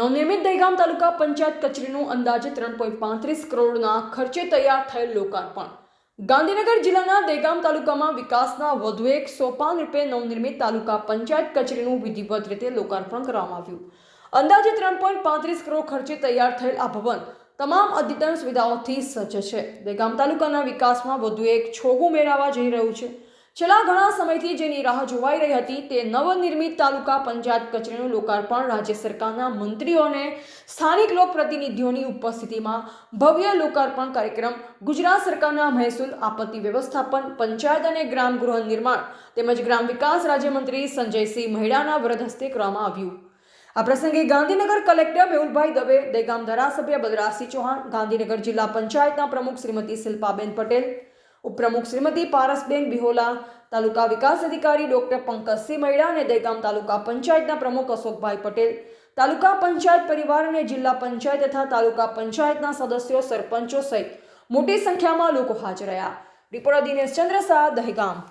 નવનિર્મિત દહેગામ તાલુકા પંચાયત કચેરીનું અંદાજે 3.35 કરોડના ખર્ચે તૈયાર થયેલ લોકાર્પણ. ગાંધીનગર જિલ્લાના દહેગામ તાલુકામાં વિકાસના વધુ એક સોપાન રૂપે નવનિર્મિત તાલુકા પંચાયત કચેરીનું વિધિવત રીતે લોકાર્પણ કરવામાં આવ્યું. અંદાજે 3.35 કરોડ ખર્ચે તૈયાર થયેલ આ ભવન તમામ અદ્યતન સુવિધાઓથી સજ્જ છે. દહેગામ તાલુકાના વિકાસમાં વધુ એક છોગું મેળવવા જઈ રહ્યું છે. છેલ્લા ઘણા સમયથી જેની રાહ જોવાઈ રહી હતી તે નવનિર્મિત તાલુકા પંચાયત કચેરીનું લોકાર્પણ રાજ્ય સરકારના મંત્રીઓ અને સ્થાનિક લોકપ્રતિનિધિઓની ઉપસ્થિતિમાં ભવ્ય લોકાર્પણ કાર્યક્રમ ગુજરાત સરકારના મહેસૂલ, આપત્તિ વ્યવસ્થાપન, પંચાયત અને ગ્રામ ગૃહ નિર્માણ તેમજ ગ્રામ વિકાસ રાજ્યમંત્રી સંજયસિંહ મહેડાના વરદ હસ્તે કરવામાં આવ્યું. આ પ્રસંગે ગાંધીનગર કલેક્ટર મેહુલભાઈ દવે, દહેગામ ધારાસભ્ય બલરાજસિંહ ચૌહાણ, ગાંધીનગર જિલ્લા પંચાયતના પ્રમુખ શ્રીમતી શિલ્પાબેન પટેલ, ઉપપ્રમુખ શ્રીમતી પારસબેન બિહોલા, તાલુકા વિકાસ અધિકારી ડોક્ટર પંકજસિંહ મહેડા અને દહેગામ તાલુકા પંચાયતના પ્રમુખ અશોકભાઈ પટેલ, તાલુકા પંચાયત પરિવાર અને જિલ્લા પંચાયત તથા તાલુકા પંચાયતના સદસ્યો, સરપંચો સહિત મોટી સંખ્યામાં લોકો હાજર રહ્યા. રિપોર્ટર દિનેશ ચંદ્ર શાહ, દહેગામ.